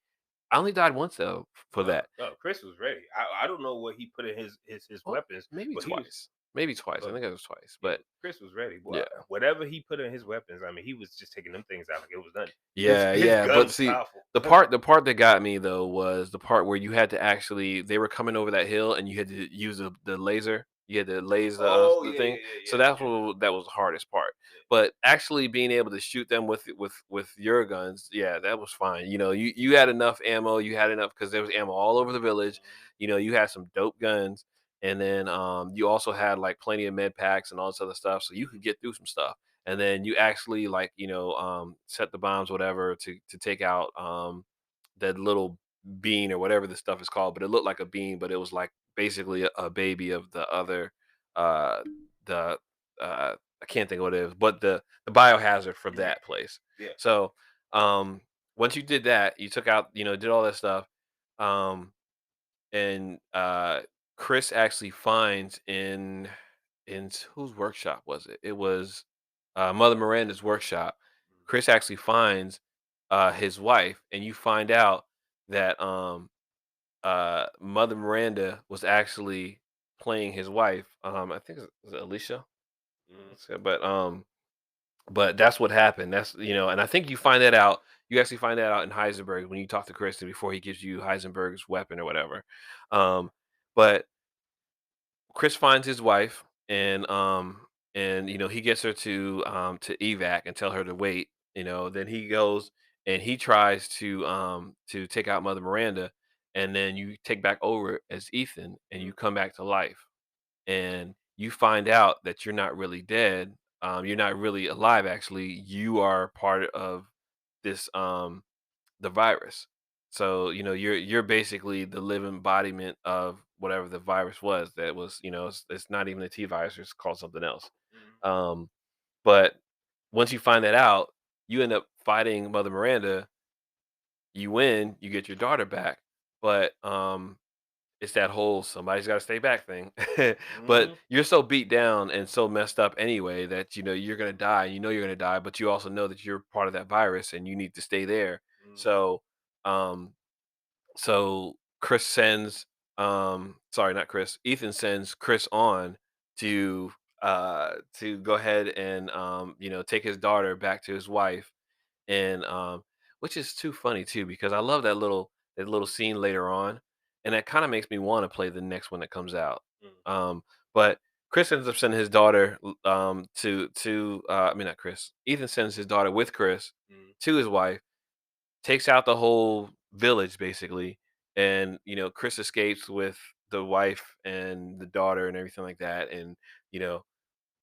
I only died once though for No, that. no. Chris was ready. I don't know what he put in his Well, weapons, maybe but he was. twice, maybe twice. I But think it was twice, yeah, but but Chris was ready. Boy, yeah. whatever he put in his weapons, I mean, he was just taking them things out like it was nothing. Yeah, His yeah, gun but was see, powerful. the part that got me though was the part where you had to actually they were coming over that hill and you had to use the laser. You had to laser Oh the yeah, thing. yeah, yeah, So yeah, that's yeah, what that was the hardest part. yeah. But actually being able to shoot them with your guns, yeah, that was fine. You had enough ammo. You had enough because there was ammo all over the village. Mhm. You had some dope guns, and then you also had like plenty of med packs and all this other stuff, so you could Mhm. get through some stuff. And then you actually like set the bombs whatever to take out that little bean or whatever the stuff is called, but it looked like a bean, but it was like basically a baby of the other, uh, the I can't think of what it is, but the biohazard from Yeah. that place. Yeah. So um, once you did that, you took out, did all that stuff, um, and Chris actually finds in whose workshop was it? It was Mother Miranda's workshop. Chris actually finds his wife, and you find out that Mother Miranda was actually playing his wife. I think was it Alicia. Mhm. So, but that's what happened. That's and I think you find that out. You actually find that out in Heisenberg when you talk to Kristen before he gives you Heisenberg's weapon or whatever. Um, but Chris finds his wife and he gets her to evac and tell her to wait. Then he goes and he tries to take out Mother Miranda, and then you take back over as Ethan and you Mhm. come back to life and you find out that you're not really dead. You're not really alive. Actually, you are part of this the virus. So, you're basically the living embodiment of whatever the virus was that was, it's not even a T virus, it's called something else. Mhm. Um, but once you find that out, you end up fighting Mother Miranda, you win, you get your daughter back. But it's that whole somebody's got to stay back thing. But Mhm. you're so beat down and so messed up anyway that you're gonna die. You know you're gonna die, but you also know that you're part of that virus and you need to stay there. Mhm. So, um, so Chris sends, sorry, not Chris. Ethan sends Chris on to go ahead and take his daughter back to his wife, and which is too funny too because I love that little scene later on, and that kind of makes me want to play the next one that comes out. Mhm. But Chris ends up sending his daughter to I mean not Chris. Ethan sends his daughter with Chris Mhm. to his wife, takes out the whole village basically, and Chris escapes with the wife and the daughter and everything like that, and you know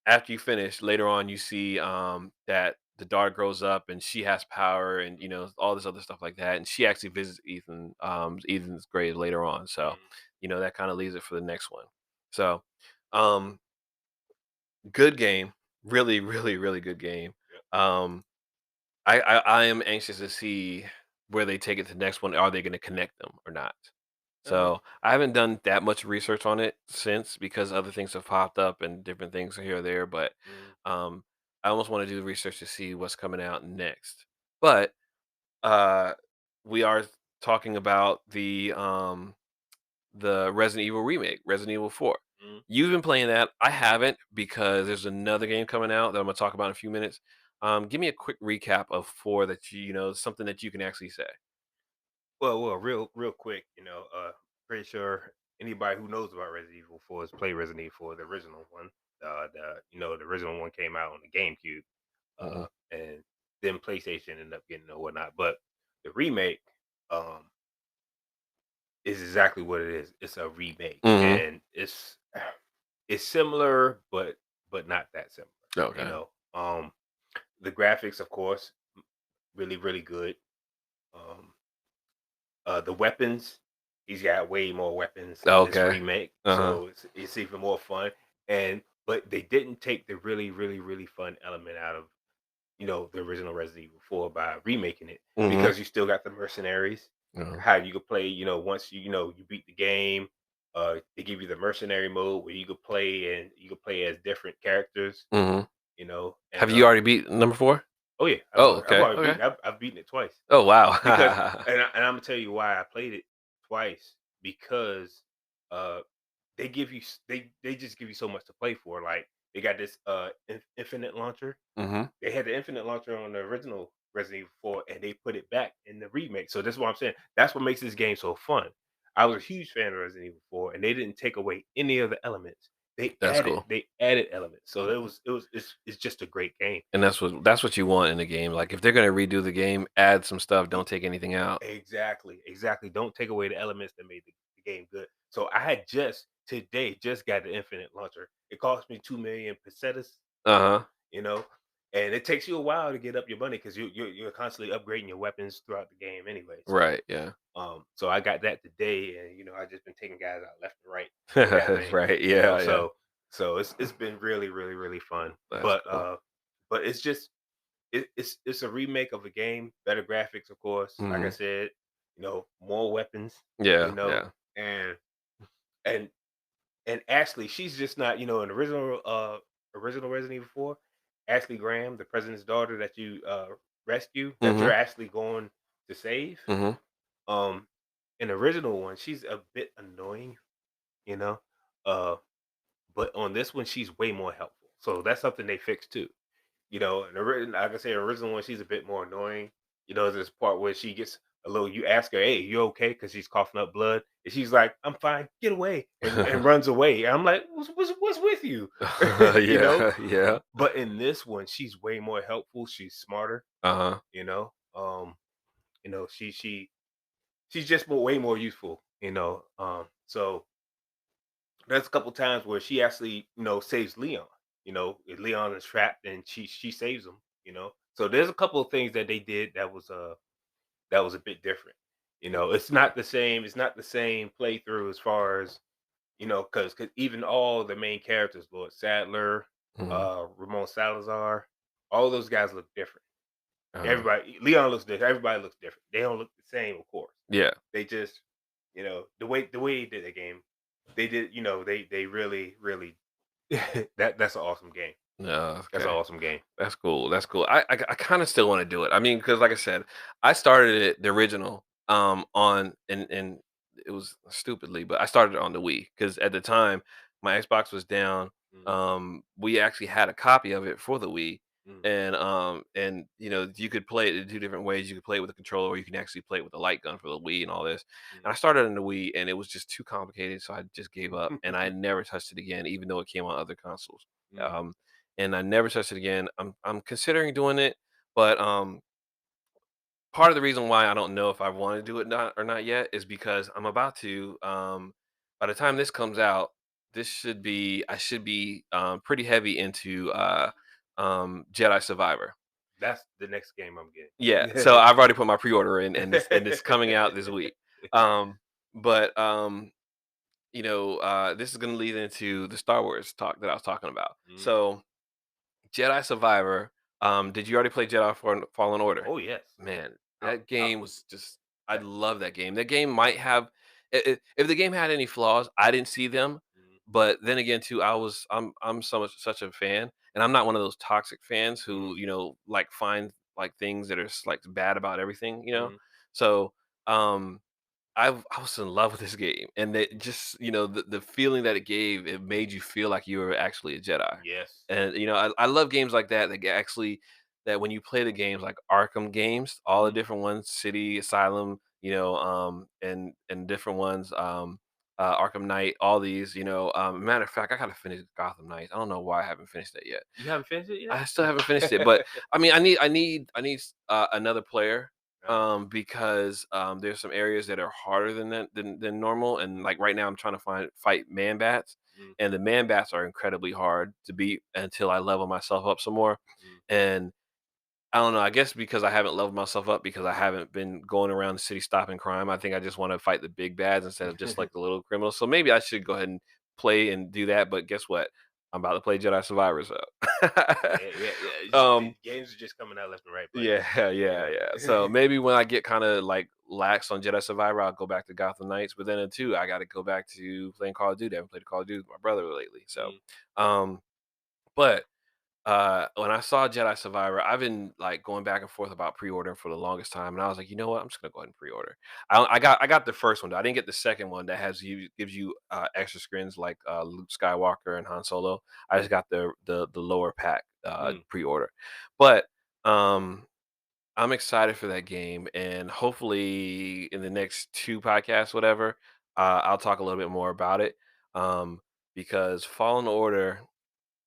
after you finish, later on, you see that the daughter grows up and she has power and all this other stuff like that. And she actually visits Ethan's grave later on. So, Mhm. that kind of leaves it for the next one. So, um, good game, really, really, really good game. Yep. Um, I am anxious to see where they take it to the next one. Are they going to connect them or not? Uh-huh. So I haven't done that much research on it since because other things have popped up and different things are here or there. But Mhm. um, I almost want to do the research to see what's coming out next. But uh, we are talking about the Resident Evil remake, Resident Evil 4. Mhm. You've been playing that. I haven't because there's another game coming out that I'm gonna talk about in a few minutes. Give me a quick recap of 4 that something that you can actually say. Well, real quick, pretty sure anybody who knows about Resident Evil 4 has played Resident Evil 4, the original one. The original one came out on the GameCube, Mhm. and then PlayStation ended up getting it or whatnot. But the remake, um, is exactly what it is. It's a remake, Mhm. and it's similar, but not that similar. You Okay. know, um, the graphics, of course, really really good. Um, the weapons, he's got way more weapons in this Okay. remake, Uh-huh. so it's even more fun. And but they didn't take the really really really fun element out of the original Resident Evil 4 by remaking it, Mhm. because you still got the mercenaries. Uh-huh. How you could play, once you beat the game, they give you the mercenary mode where you could play as different characters, Mhm. and Have you already beat number 4? oh yeah, Oh, I've okay, already okay. beaten I've beaten it twice. Oh, wow. Because I'm gonna tell you why I played it twice, because uh they just give you so much to play for. Like, they got this infinite launcher. Mhm. They had the infinite launcher on the original Resident Evil 4, and they put it back in the remake. So that's what I'm saying. That's what makes this game so fun. I was a huge fan of Resident Evil 4, and they didn't take away any of the elements. They That's added cool. they added elements. So it's just a great game. And that's what you want in a game, like, if they're gonna redo the game, add some stuff, don't take anything out. Exactly, exactly. Don't take away the elements that made the game good. So I had just today just got the infinite launcher. It cost me 2 million pesetas, Uh-huh. you know. and it takes you a while to get up your money because you're constantly upgrading your weapons throughout the game anyway. So Right, yeah. so I got that today, and I just been taking guys out left and right with that thing. Right, You know, yeah, yeah. so it's been really really fun. That's But cool. it's just it's a remake of a game, better graphics, of course. Like I Mhm. said, more weapons. You Yeah, know, yeah. and and Ashley, she's just not in original Resident Evil 4. Ashley Graham, the president's daughter that you rescue, that you're Mhm, actually going to save. mhm. Um, in the original one, she's a bit annoying, you know. Uh, but on this one, she's way more helpful. So that's something they fixed too. And like I say, original one, she's a bit more annoying. There's this part where she gets a little. You ask her, "Hey, you okay?" Because she's coughing up blood, and she's like, "I'm fine. Get away!" and runs away. And I'm like, "What's with you?" you know. Yeah, yeah. But in this one, she's way more helpful. She's smarter. Uh-huh. You know. She's just way more useful. So there's a couple times where she actually, saves Leon. If Leon is trapped and she saves him. So there's a couple of things that they did that was a bit different. It's not the same. It's not the same playthrough as far as because even all the main characters, Lord Sadler, Mhm. Ramon Salazar, all those guys look different. Uh, Everybody, Leon looks different. Everybody looks different. They don't look the same, of course. yeah. They just, the way he did the game, they did, they really that's an awesome game. No, That's an okay. awesome game. That's cool, that's cool. I kinda still wanna do it. I mean, because like I said, I started it, the original, on and it was stupidly, but I started it on the Wii because at the time, my Xbox was down. Mhm, We actually had a copy of it for the Wii, mhm, and, you could play it in 2 different ways. You could play it with a controller, or you can actually play it with a light gun for the Wii and all this. And I started on the Wii, and it was just too complicated, so I just gave up, and I mhm. never touched it again, even though it came on other consoles. Mhm, Um and I never touched it again. I'm considering doing it, but part of the reason why I don't know if I want to do it not or not yet is because I'm about to. By the time this comes out, I should be pretty heavy into Jedi Survivor. That's the next game I'm Yeah, so getting. I've already put my pre-order in, and it's coming out this week. Um, but this is going to lead into the Star Wars talk that I was talking about. Mhm. So Jedi Survivor. Did you already play Jedi Fallen Order? Oh yes. Man, I, that I, game was just I that, love that game. That game might have if the game had any flaws, I didn't see them. mhm, But then again, too, I'm so much such a fan, and I'm not one of those toxic fans mhm, who like find like things that are like bad about everything. mhm. So um I was in love with this game, and it just the feeling that it gave, it made you feel like you were actually a Jedi. Yes. And I love games like that actually that when you play the games like Arkham games, all the Mhm. different ones, City, Asylum, and different ones, Arkham Knight, all these, matter of fact, I gotta finish Gotham Knights. I don't know why I haven't finished that yet. You haven't finished it I still haven't finished it, but I mean, I need another player, yet? because there's some areas that are harder than that than normal, and like right now, I'm trying to fight man bats, Mm, and the man bats are incredibly hard to beat until I level myself up some more, mm, and I don't know. I guess because I haven't leveled myself up because I haven't been going around the city stopping crime. I think I just want to fight the big bads instead of just mm. like the little criminals. So maybe I should go ahead and play and do that. But guess what? I'm about to play Jedi Survivor. So, Yeah. The um, games are just coming out left and right, buddy. yeah, yeah, yeah. So maybe when I get kind of like lax on Jedi Survivor, I'll go back to Gotham Knights. But then too, I got to go back to playing Call of Duty. I haven't played Call of Duty with my brother lately. So, Mm, um, but when I saw Jedi Survivor, I've been like going back and forth about pre-ordering for the longest time, and I was like, you know what, I'm just gonna go ahead and pre-order. I got the first one. Though. I didn't get the second one that gives you extra skins like Luke Skywalker and Han Solo. I just got the lower pack mm. pre-order, but um, I'm excited for that game, and hopefully in the next two podcasts, whatever, I'll talk a little bit more about it. Um, because Fallen Order,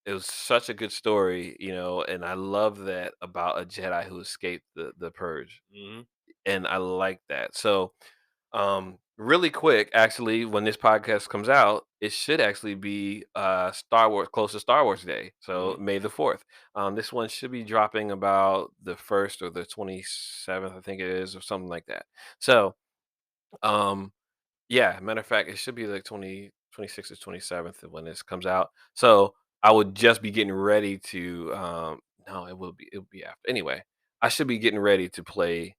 it was such a good story, and I love that about a Jedi who escaped the purge, Mhm. and I like that. So, really quick, actually, when this podcast comes out, it should actually be Star Wars, close to Star Wars Day, so Mhm. May the 4th. This one should be dropping about the 1st or the 27th, I think it is, or something like that. So, um, yeah, matter of fact, it should be like 26th or 27th when this comes out. So I would just be getting ready to no, it will be after. Anyway, I should be getting ready to play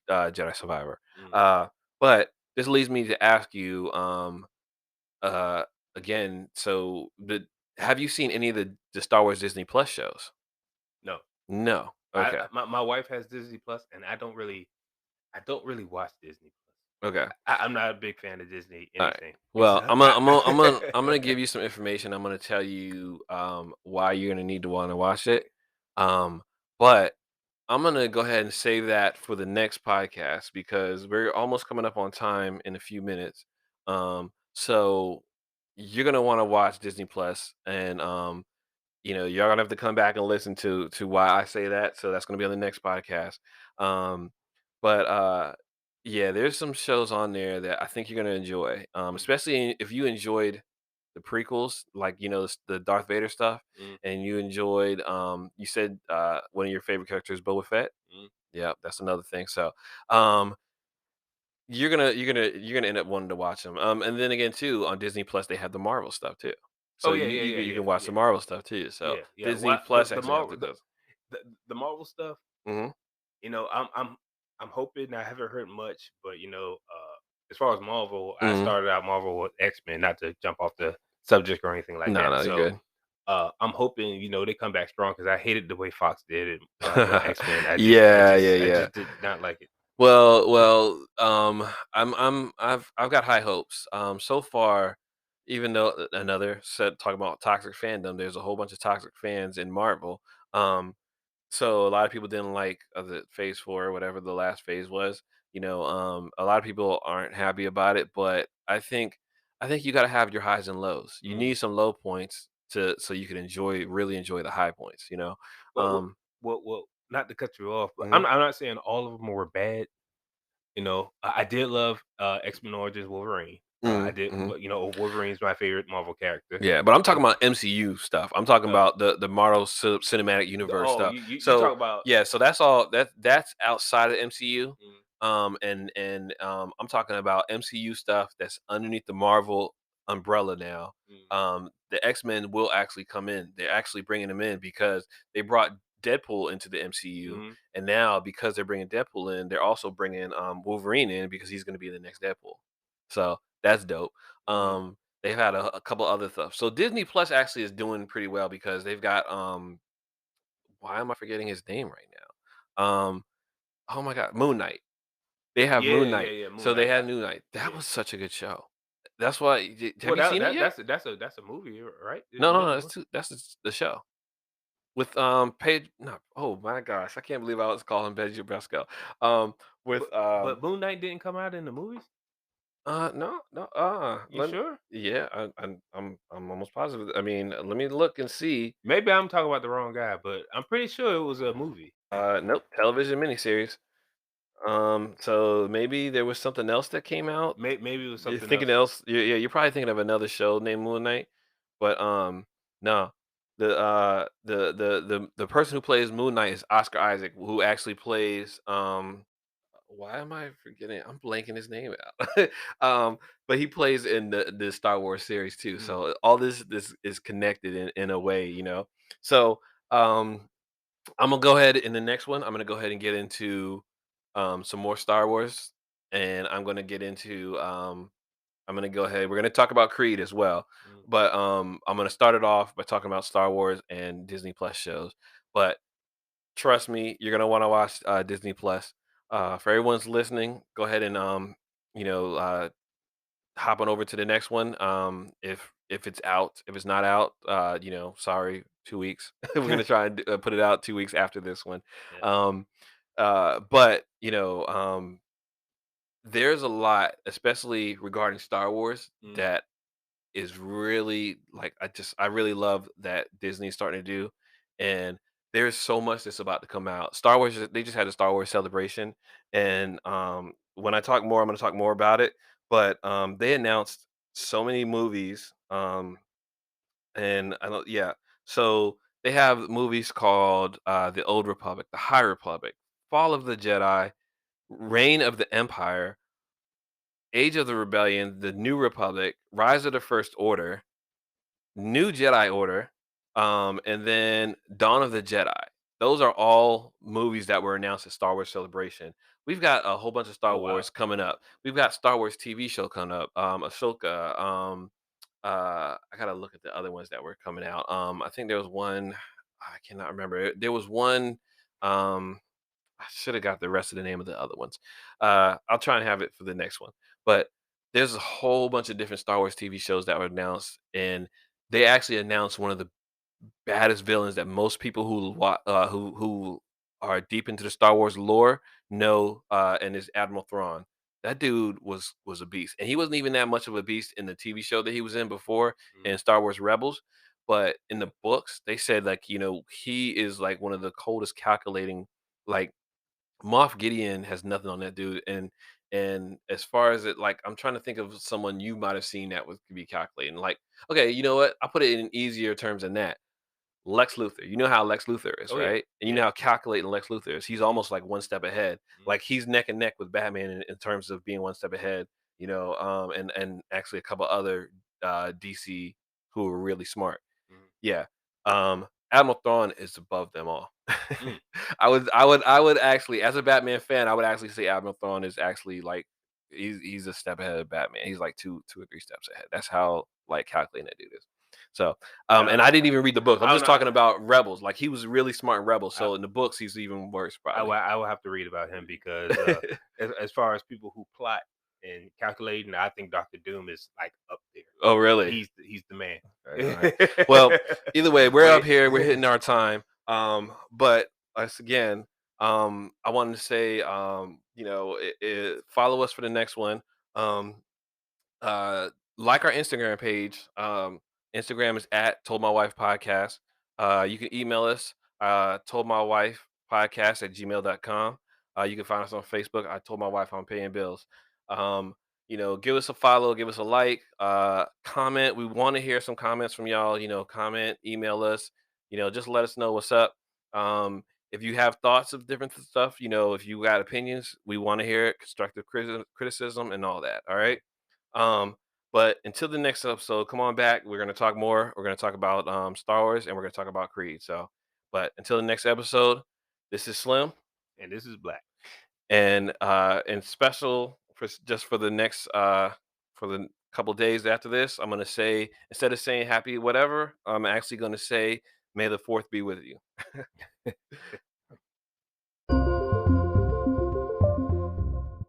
Jedi Survivor. Mm. Uh but this leads me to ask you uh again, so have you seen any of the Star Wars Disney Plus shows? No. No. Okay. My wife has Disney Plus, and I don't really watch Disney Plus. Okay. I'm not a big fan of Disney All right. anything. Well, So I I'm gonna give you some information. I'm gonna tell you why you're gonna need to want to watch it. Um, but I'm gonna go ahead and save that for the next podcast because we're almost coming up on time in a few minutes. So you're gonna want to watch Disney Plus, and y'all gonna have to come back and listen to why I say that. So that's gonna be on the next podcast. Um, but yeah, there's some shows on there that I think you're gonna enjoy, Mm, especially if you enjoyed the prequels, like the Darth Vader stuff, mm, and you enjoyed. You said one of your favorite characters, Boba Fett. mm. Yeah, that's another thing. So, um, you're gonna end up wanting to watch them. And then again, too, on Disney Plus, they have the Marvel stuff too. So Oh, yeah, you yeah, you yeah, can you yeah, can watch the yeah, Marvel stuff too. So yeah, yeah. Disney What Plus the actually have Marvel those. the Marvel stuff, Mhm. you know, I'm hoping. I haven't heard much, but, as far as Marvel, I Mhm. started out Marvel with X-Men, not to jump off the subject or anything like No, that. no, you're So, good. I'm hoping, they come back strong because I hated the way Fox did it, with X-Men. Yeah, yeah, I yeah. just did not like it. I've got high hopes. So far, even though another said talking about toxic fandom, there's a whole bunch of toxic fans in Marvel. Um, so a lot of people didn't like the Phase 4 or whatever the last phase was. A lot of people aren't happy about it, but I think you got to have your highs and lows. You Mm. need some low points to so you can really enjoy the high points. But Um, not to cut you off, but mhm, I'm not saying all of them were bad. I did love, X-Men Origins Wolverine. I mhm, did, mhm. but, Wolverine's my favorite Marvel character. Yeah, but I'm talking Um, about MCU stuff. I'm talking uh, about the Marvel Cinematic Universe oh, stuff. you So talk about. yeah, so that's all that's outside of MCU. Mm, And I'm talking about MCU stuff that's underneath the Marvel umbrella now. mm, The X-Men will actually come in. They're actually bringing them in because they brought Deadpool into the MCU, mhm, and now because they're bringing Deadpool in, they're also bringing Wolverine in because he's going to be the next Deadpool. So that's dope. mhm. They've had a couple other stuff. So Disney Plus actually is doing pretty well because they've got why am I forgetting his name right now? Oh my god, Moon Knight. They have Yeah, Moon yeah, Knight. yeah, Moon So they Knight, had Moon Knight. That yeah. was such a good show. That's why have Well, you seen it yet? that's a movie, right? No, Isn't no, that no, a that's movie? too that's the show. With Page no, oh my gosh, I can't believe I was calling Pedro Pascal. But With Moon Knight didn't come out in the movies? no, no, You sure? yeah, I'm almost positive. I mean, let me look and see. Maybe I'm talking about the wrong guy, but I'm pretty sure it was a movie. Nope, television miniseries. So maybe there was something else that came out. Maybe it was You're something thinking else. else. Yeah, you're probably thinking of another show named Moon Knight, but no. The person who plays Moon Knight is Oscar Isaac, who actually plays why am I forgetting? I'm blanking his name out. But he plays in the Star Wars series too. Mm, So all this is connected in a way. So um I'm gonna go ahead in the next one. I'm gonna go ahead and get into some more Star Wars, and I'm gonna get into I'm gonna go ahead. We're gonna talk about Creed as well, mm. but I'm gonna start it off by talking about Star Wars and Disney Plus shows. But trust me, you're gonna want to watch Disney Plus. For everyone's listening, go ahead and you know uh, hop on over to the next one. If it's out, if it's not out, sorry, 2 weeks. We're gonna try and put it out 2 weeks after this one. Yeah. Um, but there's a lot, especially regarding Star Wars, Mm, that is really like I really love that Disney's starting to do, and there's so much that's about to come out. Star Wars, they just had a Star Wars celebration, and when I talk more, I'm going to talk more about it. but they announced so many movies. And I don't, yeah. So they have movies called The Old Republic, The High Republic, Fall of the Jedi, Reign of the Empire, Age of the Rebellion, The New Republic, Rise of the First Order, New Jedi Order, and then Dawn of the Jedi. Those are all movies that were announced at Star Wars Celebration. We've got a whole bunch of Star Oh wow. Wars coming up. We've got Star Wars TV show coming up, Ahsoka. I gotta look at the other ones that were coming out. I think there was one. I cannot remember. There was one. Um, I should have got the rest of the name of the other ones. I'll try and have it for the next one. But there's a whole bunch of different Star Wars TV shows that were announced, and they actually announced one of the baddest villains that most people who are deep into the Star Wars lore know, and is Admiral Thrawn. That dude was a beast, and he wasn't even that much of a beast in the TV show that he was in before Mhm. in Star Wars Rebels. But in the books, they said like he is like one of the coldest calculating, like Moff Gideon has nothing on that dude. And as far as it, like, I'm trying to think of someone you might have seen that would be calculating. Like, okay, you know what? I'll put it in easier terms than that. Lex Luthor. You know how Lex Luthor is, Oh yeah. right? And you Yeah. know how calculating Lex Luthor is. He's almost like one step ahead. Mhm. Like he's neck and neck with Batman in terms of being one step ahead. And actually a couple other DC who are really smart. Mhm. Yeah. Admiral Thrawn is above them all. Mm. I would actually, as a Batman fan, I would actually say Admiral Thrawn is actually like he's a step ahead of Batman. He's like two or three steps ahead. That's how like calculating that dude is. So, Yeah. and I didn't even read the books. I'm I don't just know. talking about Rebels. Like he was really smart in Rebels. I, So in the books, he's even worse, probably. I will have to read about him because as far as people who plot and calculating, I think Doctor Doom is like up there. Oh, really? He's the man. All right. Well, either way, we're up Wait. here. We're hitting our time. But us again. I wanted to say, follow us for the next one. Um, uh, like our Instagram page. Instagram is at Told My Wife Podcast. You can email us, Told My Wife Podcast at gmail.com. You can find us on Facebook. I told my wife I'm paying bills. Um, give us a follow, give us a like, comment. We want to hear some comments from y'all. Comment, email us. Just let us know what's up. If you have thoughts of different stuff, if you got opinions, we want to hear it. Constructive criticism and all that. All right. Um, but until the next episode, come on back. We're gonna talk more. We're gonna talk about Star Wars, and we're gonna talk about Creed. So, but until the next episode, this is Slim, And this is Black. and special for just for the next for the couple days after this, I'm gonna say, instead of saying happy whatever, I'm actually gonna say may the fourth be with you.